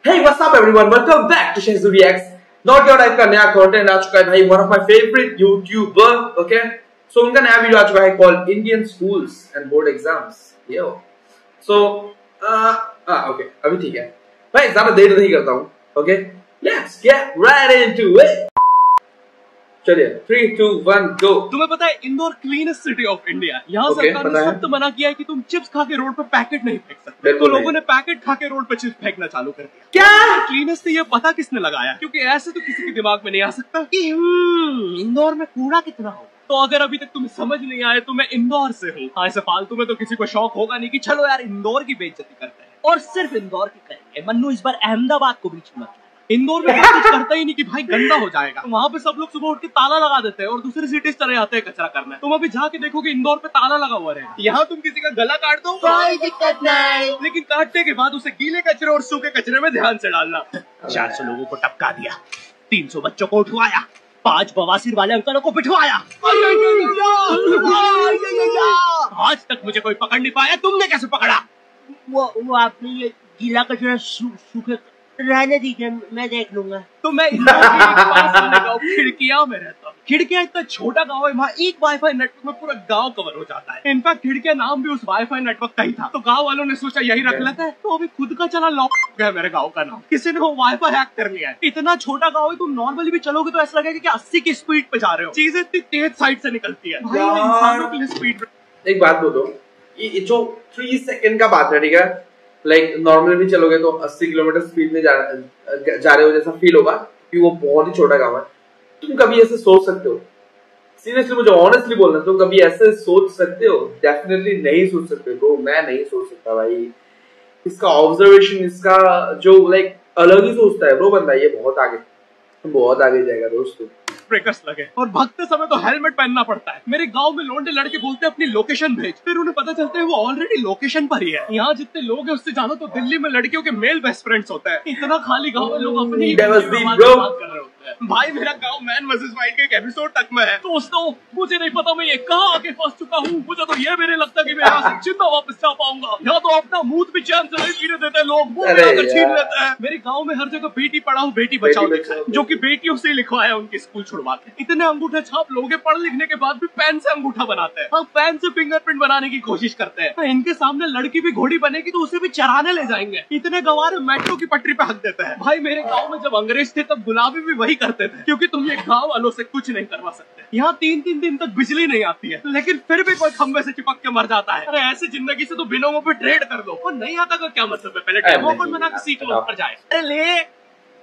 Hey, what's up everyone? Welcome back to Shahzu Reacts. Not your type का नया content आ चुका है भाई, one of my favourite YouTuber. Okay, so उनका नया वीडियो आ चुका है called Indian schools and board exams. Yo so okay, अभी ठीक है भाई, ज्यादा देर नहीं करता हूँ. Okay, let's get right into it. चलिए 3, 2, 1 गो. तुम्हें पता है Indore cleanest city of India. यहाँ सरकार ने सख्त मना किया है कि तुम चिप्स खा के रोड पे पैकेट नहीं फेंक सकते. तो लोगों ने पैकेट खा के रोड पे चिप्स फेंकना चालू कर दिया. क्या क्लीनेस्ट ये पता किसने लगाया? क्योंकि ऐसे तो किसी के दिमाग में नहीं आ सकता कि इंदौर में कूड़ा कितना हो. तो अगर अभी तक तुम्हें समझ नहीं आए तो मैं इंदौर से हूँ. हाँ, ऐसे फालतू में तो किसी को शौक होगा नहीं कि चलो यार इंदौर की बेइज्जती करते हैं. और सिर्फ इंदौर की करेंगे. मन्नू इस बार अहमदाबाद को भी छूना. इंदौर में कुछ करता ही नहीं कि भाई गंदा हो जाएगा. तो वहाँ पे सब लोग सुबह उठ के ताला लगा देते हैं और दूसरी सिटीज चले जाते हैं कचरा करने. तुम अभी जाके देखोगे इंदौर पे ताला लगा हुआ रहेगा. यहाँ तुम किसी का गला काट दो कोई दिक्कत नहीं, लेकिन काटने के बाद उसे गीले कचरे और सूखे कचरे में ध्यान से डालना. 400 लोगों को टपका दिया, 300 बच्चों को उठवाया, 5 बवासीर वाले अंकलों को पिटवाया. आज तक मुझे कोई पकड़ नहीं पाया. तुमने कैसे पकड़ा? वो आपने ये गीला कचरा सूखे रहने दीजिए, मैं देख लूंगा. तो मैं खिड़कियां में रहता हूँ. खिड़कियां इतना छोटा गांव है, वहाँ एक वाईफाई नेटवर्क में पूरा गांव कवर हो जाता है. इनफैक्ट खिड़कियां नाम भी उस वाईफाई नेटवर्क का ही था. तो गांव वालों ने सोचा यही रख लेते हैं. तो अभी खुद का चला लॉक गया मेरे गांव का नाम. किसी ने वो वाईफाई हैक कर लिया है. इतना छोटा गाँव है, तुम नॉर्मली भी चलोगे तो ऐसा लगेगा कि 80 की स्पीड पे जा रहे हो. चीजें इतनी तेज साइड से निकलती है. इंसानों के लिए स्पीड. एक बात बोलो, ये जो 3 सेकंड का बात है, ठीक है, लाइक नॉर्मली भी चलोगे तो 80 किलोमीटर स्पीड में जा रहे हो जैसा फील होगा, क्योंकि वो बहुत ही छोटा गाँव है. तुम कभी ऐसे सोच सकते हो? सीरियसली मुझे ऑनेस्टली बोलना, तुम कभी ऐसे सोच सकते हो? डेफिनेटली नहीं सोच सकते ब्रो. मैं नहीं सोच सकता भाई. इसका ऑब्जर्वेशन, इसका जो लाइक अलग ही सोचता है ब्रो बंदा. ये बहुत आगे जाएगा दोस्तों. ब्रेकर्स लगे और भागते समय तो हेलमेट पहनना पड़ता है. मेरे गांव में लोंडे लड़के बोलते हैं अपनी लोकेशन भेज. फिर उन्हें पता चलता है वो ऑलरेडी लोकेशन पर ही है. यहाँ जितने लोग हैं उससे ज्यादा तो दिल्ली में लड़कियों के मेल बेस्ट फ्रेंड्स होते हैं. इतना खाली गांव में लोग अपनी बात कर रहे होते हैं. भाई मेरा गांव मैन वर्सेस वाइल्ड के एक एपिसोड तक में है. दोस्तों मुझे नहीं पता मैं ये कहाँ आके फंस चुका हूँ. मुझे तो ये भी नहीं लगता कि मैं यहाँ से जिंदा वापस जा पाऊंगा. यहाँ तो अपना मुंह भी चैन से नहीं पीने देते लोग, मुंह में छीन लेते हैं. मेरे गाँव में हर जगह बेटी पढ़ाओ बेटी बचाओ लिखा है, जो की बेटियों से लिखवाया उनके स्कूल छुड़वा के. इतने अंगूठे छाप लोग पढ़ लिखने के बाद भी पेन से अंगूठा बनाते हैं. हाँ, पेन से फिंगरप्रिंट बनाने की कोशिश करते हैं. तो इनके सामने लड़की भी घोड़ी बनेगी तो उसे भी चराने ले जाएंगे. इतने गवार मेट्रो की पटरी पे हक देते हैं. भाई मेरे गांव में जब अंग्रेज थे तब गुलाबी भी वही करते थे, क्योंकि तुम ये गांव वालों से कुछ नहीं करवा सकते. यहाँ 3-3 दिन तक बिजली नहीं आती है, लेकिन फिर भी कोई खंबे से चिपक के मर जाता है. अरे ऐसी जिंदगी से तो बिलों पे ट्रेड कर दो. और नहीं आता का क्या मतलब है? पहले डेमो कोड बना के सीख लो, ऊपर जाए. अरे ले,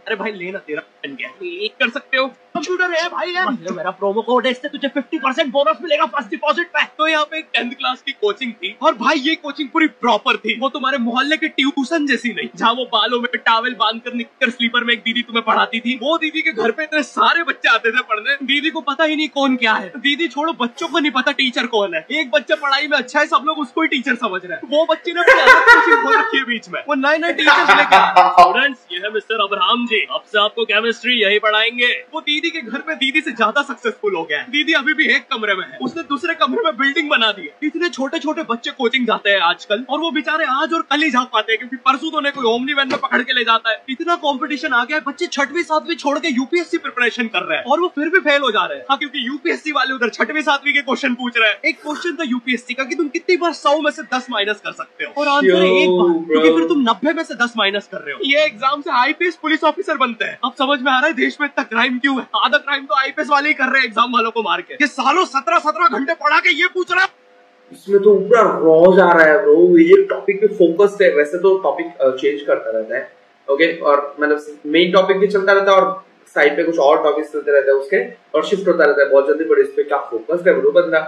अरे भाई लेना, तेरा बन गया. एक कर सकते हो, कंप्यूटर है भाई यार. मेरा प्रोमो कोड है, इससे तुझे 50% बोनस मिलेगा फर्स्ट डिपॉजिट पे. तो यहाँ पे एक 10th क्लास की कोचिंग थी और भाई ये कोचिंग पूरी प्रॉपर थी. वो तुम्हारे मोहल्ले के ट्यूशन जैसी नहीं, जहाँ वो बालों में टावल बांधकर निक्कर स्लीपर में एक दीदी तुम्हें पढ़ाती थी. वो दीदी के घर पे इतने सारे बच्चे आते थे पढ़ने. दीदी को पता ही नहीं कौन क्या है. दीदी छोड़ो, बच्चों को नहीं पता टीचर कौन है. एक बच्चा पढ़ाई में अच्छा है, सब लोग उसको ही टीचर समझ रहे हैं. वो बच्चे ने कोचिंग खोल रखी है बीच में. वो नए टीचर लेके स्टूडेंट्स, ये है मिस्टर अब्राहम जी, अब से आपको केमिस्ट्री यही पढ़ाएंगे. वो दीदी के घर पे दीदी से ज्यादा सक्सेसफुल हो गया है. दीदी अभी भी एक कमरे में है, उसने दूसरे कमरे में बिल्डिंग बना दी है. इतने छोटे छोटे बच्चे कोचिंग जाते हैं आजकल, और वो बेचारे आज और कल ही जा पाते हैं, क्योंकि परसों तो उन्हें कोई ओमनी वैन में पकड़ के ले जाता है. इतना कंपटीशन आ गया है, बच्चे 6वीं 7वीं छोड़ के यूपीएससी प्रिपरेशन कर रहे हैं और वो फिर भी फेल हो जा रहे हैं. हाँ, क्योंकि यूपीएससी वाले उधर 6वीं 7वीं के क्वेश्चन पूछ रहे हैं. एक क्वेश्चन था यूपीएससी का कि तुम कितनी बार 100 में से 10 माइनस कर सकते हो, और आंसर है 1 बार, क्योंकि फिर तुम 90 में से 10 माइनस कर रहे हो. ये एग्जाम से आईपीएस पुलिस ऑफिसर बनते हैं. अब समझ में आ रहा है देश में इतना क्राइम क्यों है. आधा क्राइम तो आईपीएस वाले ही कर रहे हैं एग्जाम वालों को मार के. ये सालों 17 घंटे पढ़ा के ये पूछ रहा. इसमें तो पूरा रॉ जा रहा है ब्रो. ये टॉपिक पे फोकस है. वैसे तो टॉपिक चेंज करता रहता है, ओके, और मतलब मेन टॉपिक भी चलता रहता है और साइड पे कुछ और टॉपिक्स चलते रहते हैं उसके, और शिफ्ट होता रहता है बहुत जल्दी. बट इस पे क्या फोकस है ब्रो बंदा,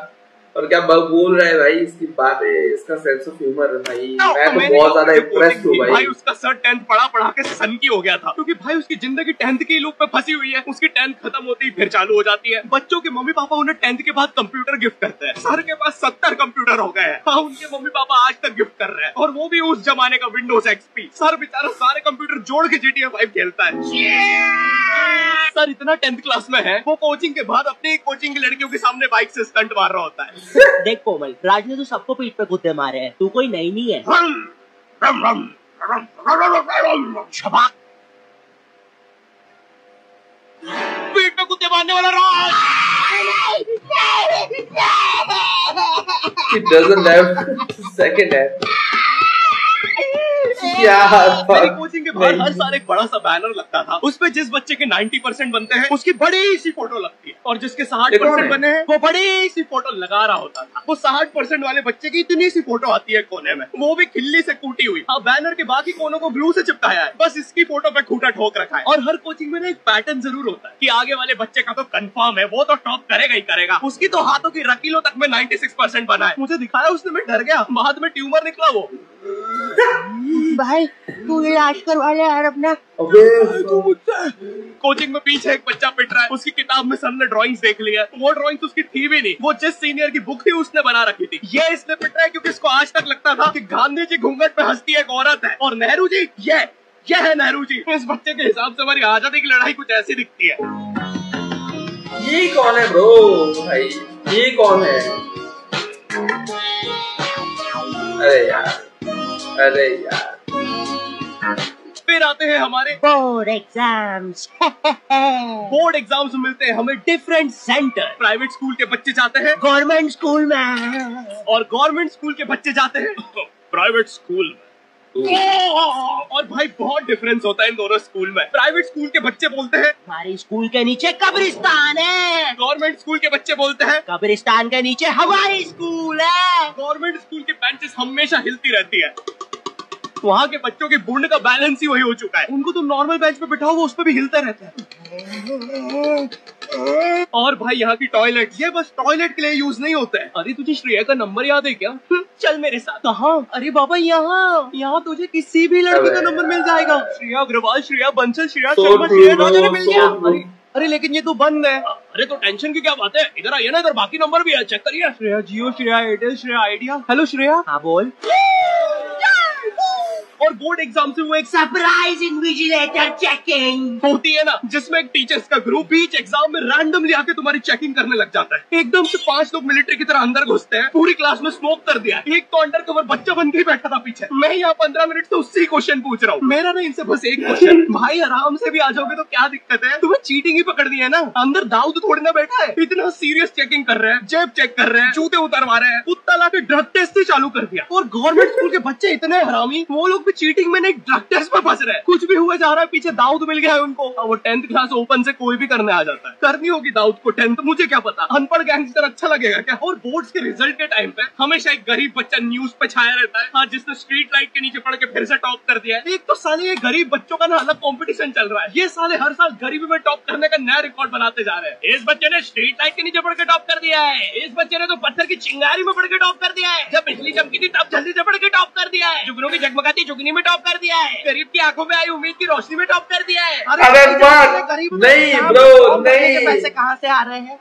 और क्या बोल रहा है भाई. इसकी बात है, इसका सेंस ऑफ ह्यूमर है भाई. मैं तो बहुत ज्यादा इम्प्रेस्ड हूँ भाई. उसका सर 10th पढ़ा के सन की हो गया था, क्योंकि भाई उसकी जिंदगी 10th की लूप पे फंसी हुई है. उसकी 10th खत्म होती ही फिर चालू हो जाती है. बच्चों के मम्मी पापा उन्हें 10th के बाद कंप्यूटर गिफ्ट करते हैं. सर के पास 70 कंप्यूटर हो गए हैं. हाँ, उनके मम्मी पापा आज तक गिफ्ट कर रहे हैं, और वो भी उस जमाने का विंडोज XP. सर बेचारा सारे कंप्यूटर जोड़ के GTA 5 खेलता है. सर इतना 10th क्लास में है, वो कोचिंग के बाद अपने कोचिंग की लड़कियों के सामने बाइक से स्टंट मार रहा होता है. देख कोमल, राज ने तो सबको पीठ पे गुद्दे मारे हैं, तू कोई नई नहीं है. मारने वाला रहा। He doesn't have second hand. मेरी कोचिंग के बाहर हर साल एक बड़ा सा बैनर लगता था, उस पे जिस बच्चे के 90% बनते हैं उसकी बड़ी सी फोटो लगती है, और जिसके 60% बने हैं वो बड़ी सी फोटो लगा रहा होता था। वो 60% वाले बच्चे की इतनी सी फोटो आती है कोने में, वो भी खिल्ली से कूटी हुई। हाँ, बैनर के बाकी कोनों को ग्लू से चिपकाया है, बस इसकी फोटो पे खूंटा ठोक रखा है। और हर कोचिंग में ना एक पैटर्न जरूर होता है कि आगे वाले बच्चे का तो कंफर्म है, वो तो टॉप करेगा ही करेगा। उसकी तो हाथों की रकीलों तक में 96% बना है। मुझे दिखाया उसने, मैं डर गया, बाद में ट्यूमर निकला वो। भाई तू इलाज करवा ले यार अपना। कोचिंग में पीछे एक बच्चा पिट रहा है, उसकी किताब में सर ने ड्राइंग्स देख लिया, वो ड्राइंग्स उसकी थी भी नहीं, वो जिस सीनियर की बुक थी उसने बना रखी थी। ये इसलिए पिट रहा है क्योंकि इसको आज तक लगता था कि गांधी जी घूंघट पे हंसती एक औरत है और नेहरू जी ये है नेहरू जी। इस बच्चे के हिसाब से हमारी आजादी की लड़ाई कुछ ऐसी दिखती है। ये कौन है ब्रो भाई, ये कौन है? अरे यार फिर आते हैं हमारे बोर्ड एग्जाम्स। बोर्ड एग्जाम्स में मिलते हैं हमें डिफरेंट सेंटर। प्राइवेट स्कूल के बच्चे जाते हैं गवर्नमेंट स्कूल में, और गवर्नमेंट स्कूल के बच्चे जाते हैं प्राइवेट स्कूल में। और भाई बहुत डिफरेंस होता है इन दोनों स्कूल में। प्राइवेट स्कूल के बच्चे बोलते हैं हमारी स्कूल के नीचे कब्रिस्तान है। गवर्नमेंट स्कूल के बच्चे बोलते हैं कब्रिस्तान के नीचे हमारी स्कूल है। गवर्नमेंट स्कूल की बेंचेस हमेशा हिलती रहती है, वहाँ के बच्चों के बुंड का बैलेंस ही वही हो चुका है। उनको तो नॉर्मल बेंच पे बिठाओ वो उस पे भी हिलते रहते हैं। और भाई यहाँ की टॉयलेट, ये बस टॉयलेट के लिए यूज नहीं होता है। अरे तुझे श्रेया का नंबर याद है क्या? चल मेरे साथ। कहाँ? अरे बाबा यहाँ तुझे किसी भी लड़की का नंबर मिल जाएगा। श्रेया अग्रवाल, श्रेया बंसल, श्रेया शर्मा, श्रेया राजा मिल गया। अरे लेकिन ये तो बंद है। अरे तो टेंशन की क्या बात है, इधर आइए ना, इधर बाकी नंबर भी है, चेक करिए। श्रेया जियो, श्रेया एयरटेल, श्रेया आइडिया। हेलो श्रेया। हाँ बोल। और बोर्ड एग्जाम से वो एक सरप्राइज इन्विजिलेटर चेकिंग होती है ना, जिसमें एक टीचर्स का ग्रुप बीच एग्जाम में रैंडमली आके तुम्हारी चेकिंग करने लग जाता है। एकदम से 5 लोग मिलिट्री की तरह अंदर घुसते हैं, पूरी क्लास में स्मोक कर दिया। एक तो अंडर कवर बच्चा बन के ही बैठा था पीछे। मैं यहाँ 15 मिनट से उससे क्वेश्चन पूछ रहा हूँ। मेरा ना इनसे बस एक क्वेश्चन, भाई आराम से भी आ जाओगे तो क्या दिक्कत है? तुम्हें चीटिंग ही पकड़नी है ना, अंदर दाऊद थोड़ी ना बैठा है। इतना सीरियस चेकिंग कर रहे हैं, जेब चेक कर रहे हैं, जूते उतरवा रहे हैं, कुत्ता ला के ड्रग टेस्ट ही चालू कर दिया। और गवर्नमेंट स्कूल के बच्चे इतने हरामी, वो लोग भी चीटिंग में नहीं ड्रग टेस्ट में फंस रहे हैं। कुछ भी हुआ जा रहा है, पीछे दाऊद मिल गया है उनको। वो 10th क्लास ओपन से कोई भी करने आ जाता है। करनी होगी दाऊद को 10th, मुझे क्या पता, अनपढ़ गैंगस्टर अच्छा लगेगा क्या? और बोर्ड्स के रिजल्ट के टाइम पे हमेशा एक गरीब बच्चा न्यूज पे छाया रहता है, हाँ, जिसने स्ट्रीट लाइट के नीचे पड़ के फिर से टॉप कर दिया है। एक तो साले ये गरीब बच्चों का ना अलग कॉम्पिटिशन चल रहा है, ये साले हर साल गरीबी में टॉप करने का नया रिकॉर्ड बनाते जा रहे हैं। इस बच्चे ने स्ट्रीट लाइट के नीचे पड़ के टॉप कर दिया है, इस बच्चे ने तो पत्थर की चिंगारी में पड़ के टॉप कर दिया है, जब बिजली चमकी थी तब जल्दी से पड़ के टॉप कर दिया है, जुगनों की जगमगाती जुगनी में टॉप कर दिया है, गरीब की आंखों में आई उम्मीद की रोशनी में टॉप कर दिया है। अरे नहीं ब्रो, नहीं, पैसे कहाँ से आ रहे हैं?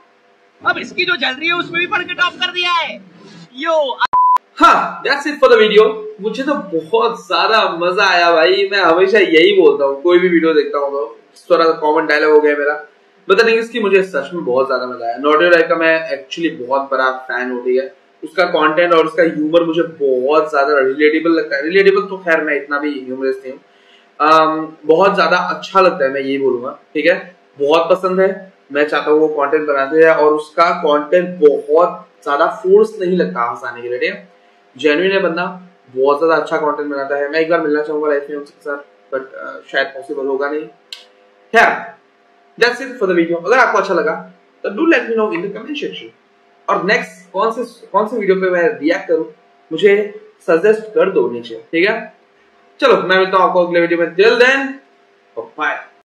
अब इसकी जो जल रही है उसमें भी पड़ के टॉप कर दिया है। यो हाँ, that's it for the video। मुझे तो बहुत ज्यादा मजा आया भाई। मैं हमेशा यही बोलता हूँ, कोई भी वीडियो देखता हूँ तो थोड़ा कॉमन डायलॉग हो गया मेरा, बता नहीं इसकी मुझे सच में बहुत ज्यादा मजा आया। नॉट योर राय का मैं एक्चुअली बहुत बड़ा फैन हो गया। उसका कंटेंट और उसका ह्यूमर मुझे बहुत ज्यादा रिलेटेबल लगता है। रिलेटेबल तो खैर मैं इतना भी ह्यूमरस नहीं हूँ, बहुत ज्यादा अच्छा लगता है, मैं ये बोलूंगा, ठीक है, बहुत पसंद है। मैं चाहता हूँ वो कंटेंट बनाते हैं और उसका कंटेंट बहुत ज्यादा फोर्स नहीं लगता हंसाने के लिए, ठीक है, जेन्युइन है बंदा, बहुत ज्यादा अच्छा कंटेंट बनाता है। मैं एक बार मिलना चाहूंगा लाइफ में उसके साथ, बट शायद पॉसिबल होगा नहीं। खैर, that's it for the video. अगर आपको अच्छा लगा तो do let me know in the comment section, और नेक्स्ट कौन से वीडियो पे मैं रिएक्ट करूं मुझे सजेस्ट कर दो नीचे, ठीक है। चलो मैं मिलता हूं आपको अगले वीडियो में। Till then bye.